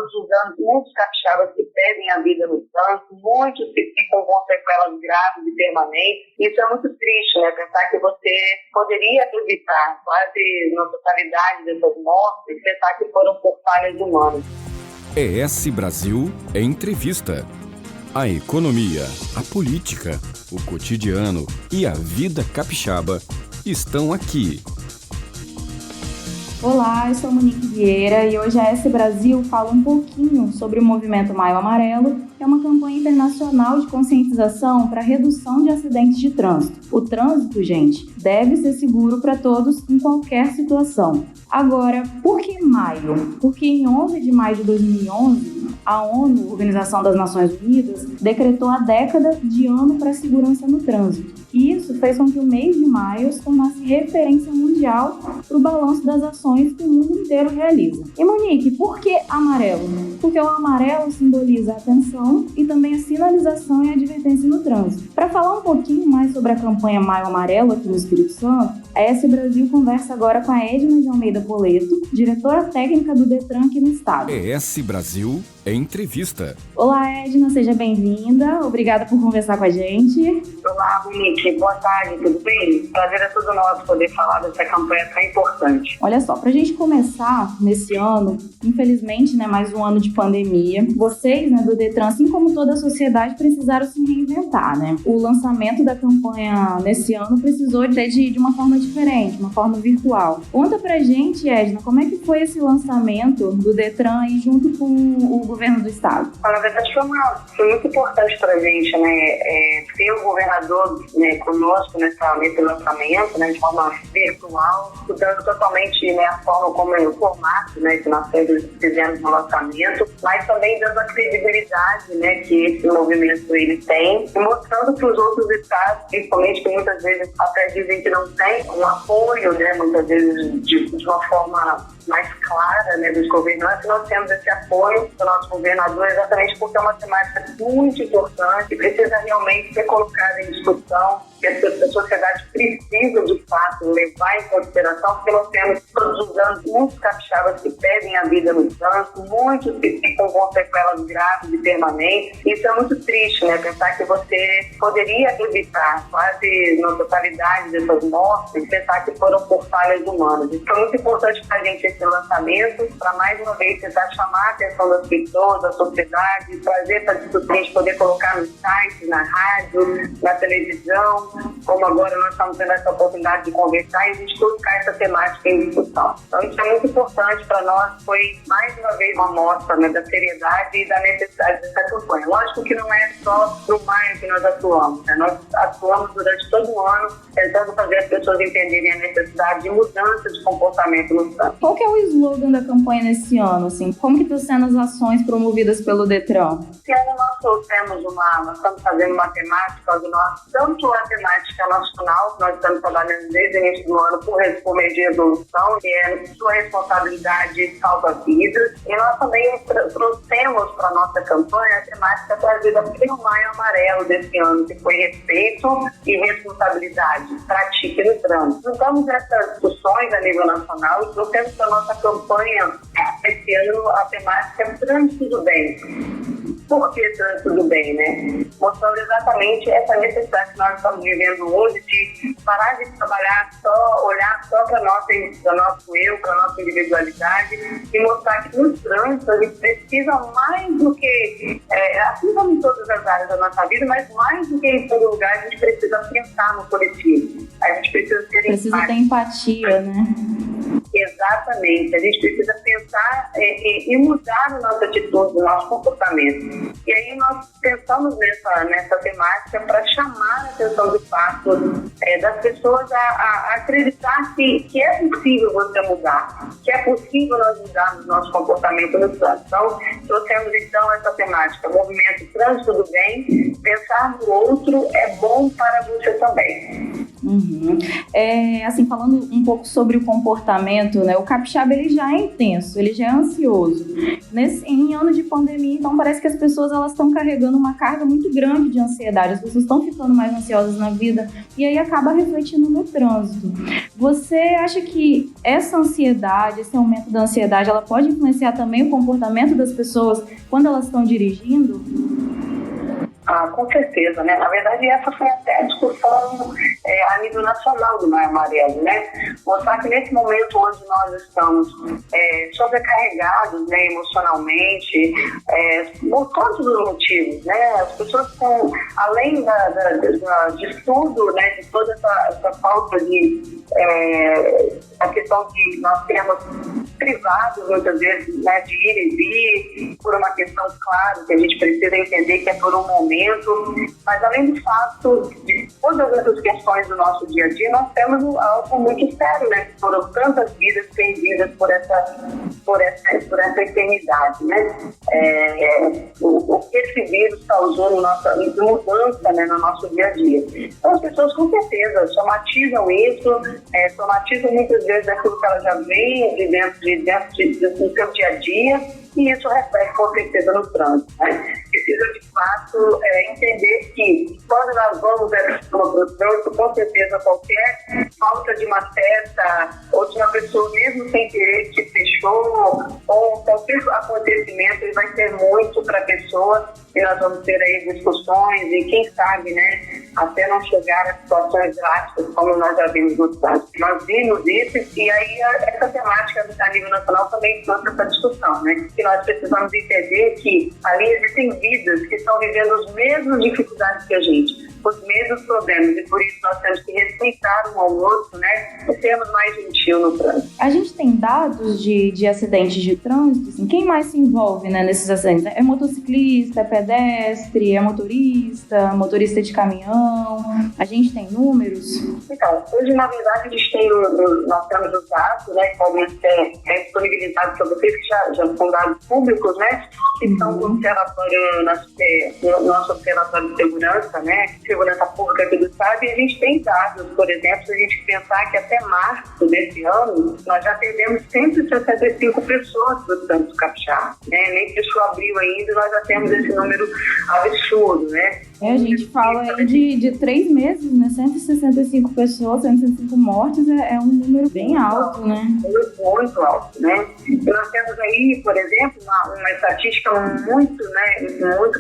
todos os anos, muitos capixabas que perdem a vida no trânsito, muitos que ficam com sequelas graves e permanentes. Isso é muito triste, né? Pensar que você poderia evitar quase na totalidade dessas mortes, pensar que foram por falhas humanas. ES Brasil Entrevista. A economia, a política, o cotidiano e a vida capixaba estão aqui. Olá, eu sou Monique Vieira e hoje a ES Brasil fala um pouquinho sobre o movimento Maio Amarelo, que é uma campanha internacional de conscientização para a redução de acidentes de trânsito. O trânsito, gente, deve ser seguro para todos em qualquer situação. Agora, por que maio? Porque em 11 de maio de 2011, a ONU, Organização das Nações Unidas, decretou a década de ano para a segurança no trânsito. E isso fez com que o mês de maio se tornasse referência mundial para o balanço das ações que o mundo inteiro realiza. E Monique, por que amarelo? Porque o amarelo simboliza a atenção e também a sinalização e a advertência no trânsito. Para falar um pouquinho mais sobre a campanha Maio Amarelo aqui no Espírito Santo, a ES Brasil conversa agora com a Edna de Almeida Poleto, diretora técnica do Detran aqui no estado. ES Brasil Entrevista. Olá, Edna, seja bem-vinda. Obrigada por conversar com a gente. Olá, Monique. Boa tarde, tudo bem? Prazer é todo nosso poder falar dessa campanha tão importante. Olha só, para a gente começar nesse ano, infelizmente, mais um ano de pandemia, vocês, do Detran, assim como toda a sociedade, precisaram se reinventar, O lançamento da campanha nesse ano precisou de uma forma diferente, uma forma virtual. Conta pra gente, Edna, como é que foi esse lançamento do Detran aí junto com o governo do estado? Na verdade, foi muito importante pra gente, ter o governador, conosco nesse lançamento, de forma virtual, mudando totalmente, a forma como o formato, que nós sempre fizemos no lançamento, mas também dando a credibilidade, que esse movimento ele tem, e mostrando para os outros estados, principalmente que muitas vezes até dizem que não tem um apoio, muitas vezes de uma forma mais clara, dos governantes, nós temos esse apoio do nosso governador exatamente porque é uma temática muito importante e precisa realmente ser colocada em discussão, que a sociedade precisa, de fato, levar em consideração, porque nós temos todos os anos muitos capixabas que perdem a vida no trânsito, muitos que ficam com sequelas graves e permanentes. Isso é muito triste, pensar que você poderia evitar quase na totalidade dessas mortes, pensar que foram por falhas humanas. Isso é muito importante para a gente, esse lançamento, para mais uma vez tentar chamar a atenção das pessoas, da sociedade, trazer essa discussão, a gente poder colocar no site, na rádio, na televisão, como agora nós estamos tendo essa oportunidade de conversar e a gente colocar essa temática em discussão. Então isso é muito importante para nós, foi mais uma vez uma mostra da seriedade e da necessidade dessa campanha. Lógico que não é só no maio que nós atuamos, nós atuamos durante todo o ano tentando fazer as pessoas entenderem a necessidade de mudança de comportamento no trânsito. Qual que é o slogan da campanha nesse ano? Como que estão sendo as ações promovidas pelo Detran? Esse ano nós estamos fazendo uma temática, tanto a temática nacional, nós estamos trabalhando desde o início do ano por meio de resolução, que é sua responsabilidade salva vidas, e nós também trouxemos para a nossa campanha a temática trazida pelo Maio Amarelo desse ano, que foi respeito e responsabilidade, pratique no trânsito. Juntamos essas discussões a nível nacional e trouxemos para a nossa campanha esse ano a temática Trânsito do Bem. Por que trânsito do bem, Mostrando exatamente essa necessidade que nós estamos vivendo hoje de parar de trabalhar olhar só para o nosso eu, para a nossa individualidade e mostrar que no trânsito a gente precisa mais do que, assim como em todas as áreas da nossa vida, mas mais do que em todo lugar, a gente precisa pensar no coletivo. A gente precisa ter empatia, Exatamente. A gente precisa pensar e mudar a nossa atitude, o nosso comportamento. E aí nós pensamos nessa temática para chamar a atenção de fato das pessoas a acreditar que é possível você mudar, que é possível nós mudarmos nosso comportamento no trânsito. Então, trouxemos essa temática, movimento Trânsito do Bem, pensar no outro é bom para você também. Uhum. Falando um pouco sobre o comportamento, o capixaba ele já é intenso, ele já é ansioso. Em ano de pandemia, então parece que as pessoas elas estão carregando uma carga muito grande de ansiedade, as pessoas estão ficando mais ansiosas na vida e aí acaba refletindo no trânsito. Você acha que essa ansiedade, esse aumento da ansiedade, ela pode influenciar também o comportamento das pessoas quando elas estão dirigindo? Com certeza, né? Na verdade, essa foi até a discussão a nível nacional do Maio Amarelo, né? Mostrar que nesse momento onde nós estamos sobrecarregados, né, emocionalmente, por todos os motivos, né? As pessoas estão, além de estudo, né, de toda essa falta de a questão que nós temos privados, muitas vezes, né, de ir e vir, por uma questão, claro, que a gente precisa entender que é por um momento, mas além do fato de todas essas questões do nosso dia a dia, nós temos algo muito sério, né? Foram tantas vidas perdidas por essa eternidade, né? O que esse vírus causou de mudança, né, no nosso dia a dia. Então as pessoas com certeza somatizam isso, somatizam muitas vezes aquilo que elas já veem do seu dia a dia, e isso reflete com certeza no trânsito, né? Precisa de fato entender que quando nós vamos para o trânsito, com certeza qualquer falta de uma seta ou de uma pessoa mesmo sem querer que fechou, ou qualquer acontecimento, ele vai ser muito para a pessoa, e nós vamos ter aí discussões e quem sabe, né, até não chegar a situações drásticas como nós já vimos no trânsito. Nós vimos isso e aí essa temática a nível nacional também trouxe essa discussão, né? Que nós precisamos entender que ali existem vidas que estão vivendo as mesmas dificuldades que a gente, os mesmos problemas, e por isso nós temos que respeitar um ao outro, né? E sermos mais gentil no trânsito. A gente tem dados de acidentes de trânsito, assim, quem mais se envolve, né, nesses acidentes? É motociclista, é pedestre, é motorista de caminhão? A gente tem números? Então, hoje, na verdade, nós temos os dados, né, que podem ser disponibilizados para vocês, que já são dados públicos, né, que estão no nosso observatório de segurança, né, segurança pública aqui do Estado, e a gente tem dados, por exemplo, se a gente pensar que até março desse ano, nós já perdemos 165 pessoas do trânsito capixaba, né, nem fechou abril ainda, nós já temos esse número absurdo, né. A gente fala aí de 3 meses, né? 165 pessoas, 165 mortes, é um número bem alto, né? Muito alto, né? E nós temos aí, por exemplo, uma estatística muito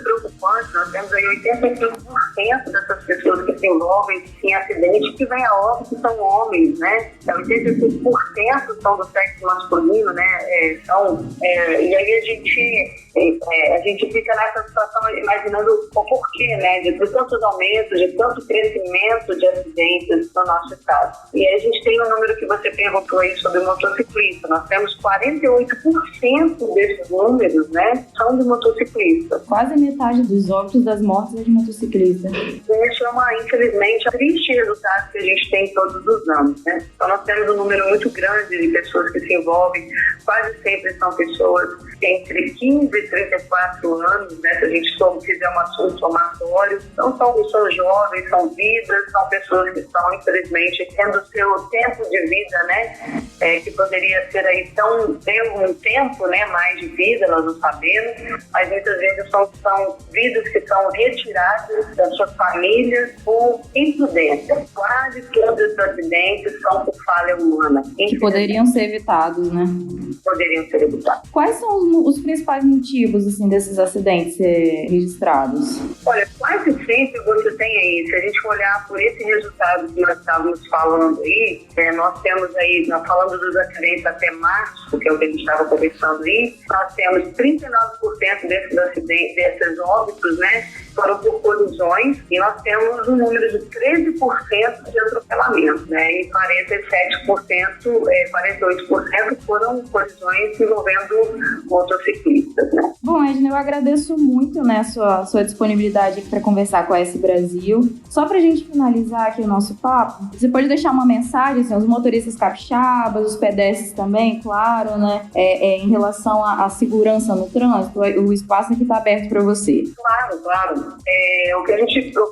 preocupante. Nós temos aí 85% dessas pessoas que se envolvem em acidentes que vêm a óbito são homens, né? 85% são do sexo masculino, né? E aí a gente fica nessa situação imaginando o porquê, né? De tantos aumentos, de tanto crescimento de acidentes no nosso estado. E aí a gente tem um número que você perguntou aí sobre motociclista. Nós temos 48% desses números, né, são de motociclistas. Quase metade dos óbitos das mortes é de motociclista. Isso é infelizmente, triste resultado que a gente tem todos os anos, né? Então nós temos um número muito grande de pessoas que se envolvem, quase sempre são pessoas entre 15 e 34 anos, né? Se a gente fizer um assunto somatório, não são jovens, são vidas, são pessoas que estão, infelizmente, tendo seu tempo de vida, né? Que poderia ser aí um tempo, né, mais de vida, nós não sabemos, mas muitas vezes são vidas que são retiradas das suas famílias por imprudência. Quase todos os acidentes são por falha humana. Que poderiam ser evitados, né? Poderiam ser evitados. Quais são os principais motivos, assim, desses acidentes registrados? Olha, quase sempre você tem aí, se a gente olhar por esse resultado que nós estávamos falando aí, nós temos aí, nós falamos dos acidentes até março, que é o que a gente estava conversando aí, nós temos 39% desses acidentes, desses óbitos, né, foram por colisões, e nós temos um número de 13% de atropelamento, né, e 48% foram colisões envolvendo motociclistas, né. Bom, Edna, eu agradeço muito, né, a sua disponibilidade aqui para conversar com a S Brasil. Só para a gente finalizar aqui o nosso papo, você pode deixar uma mensagem, assim, aos motoristas capixabas, os pedestres também, claro, né, em relação à segurança no trânsito? O espaço aqui está aberto para você. Claro.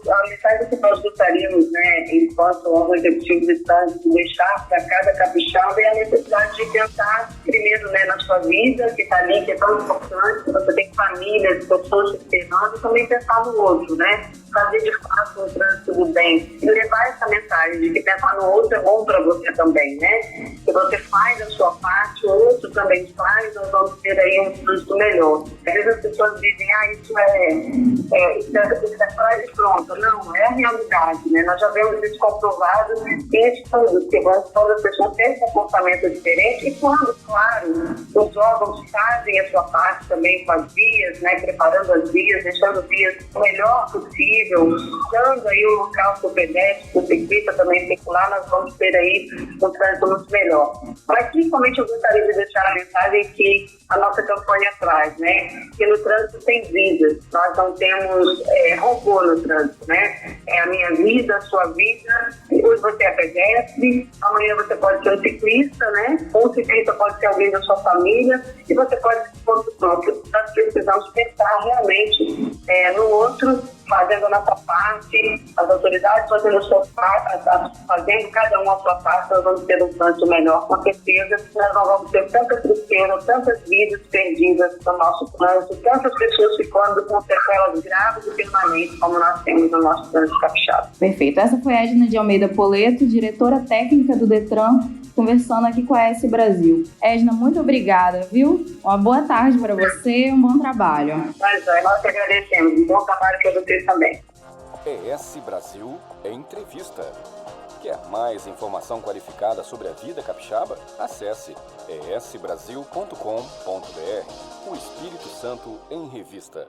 A mensagem que nós gostaríamos, né, enquanto órgão executivo de trânsito, deixar para cada capixaba é a necessidade de pensar primeiro, né, na sua vida, que está ali, que é tão importante, que você tem famílias, pessoas esperando, e também pensar no outro, né? Fazer de fato um trânsito do bem e levar essa mensagem de que pensar no outro é bom para você também, né? Que você faz a sua parte, o outro também faz, nós vamos ter aí um trânsito melhor. Às vezes as pessoas dizem, isso é frase pronta. Não, é a realidade, né? Nós já vemos isso comprovado em estudos, que todas as pessoas têm comportamento diferente e quando, claro, os órgãos fazem a sua parte também com as vias, né? Preparando as vias, deixando as vias o melhor possível, dando aí o local para o pedestre, para o ciclista também circular, nós vamos ter aí um trânsito muito melhor. Mas principalmente eu gostaria de deixar a mensagem que a nossa campanha traz, né? Que no trânsito tem vidas, nós não temos robô no trânsito, né? É a minha vida, a sua vida, hoje você é pedestre, amanhã você pode ser um ciclista, né? Um ciclista pode ser alguém da sua família e você pode ser ponto próprio. Nós precisamos pensar realmente no outro, fazendo a nossa parte, as autoridades fazendo a sua parte, fazendo cada um a sua parte, nós vamos ter um trânsito melhor, com certeza. Nós não vamos ter tanta tristeza, tantas vidas perdidas no nosso trânsito, tantas pessoas ficando com sequelas graves e permanentes, como nós temos no nosso trânsito capixaba. Perfeito. Essa foi a Edna de Almeida Poleto, diretora técnica do Detran, conversando aqui com a S Brasil. Edna, muito obrigada, viu? Uma boa tarde para você e um bom trabalho. Mas nós que agradecemos. Um bom trabalho para vocês também. ES Brasil Entrevista. Quer mais informação qualificada sobre a vida capixaba? Acesse esbrasil.com.br. O Espírito Santo em Revista.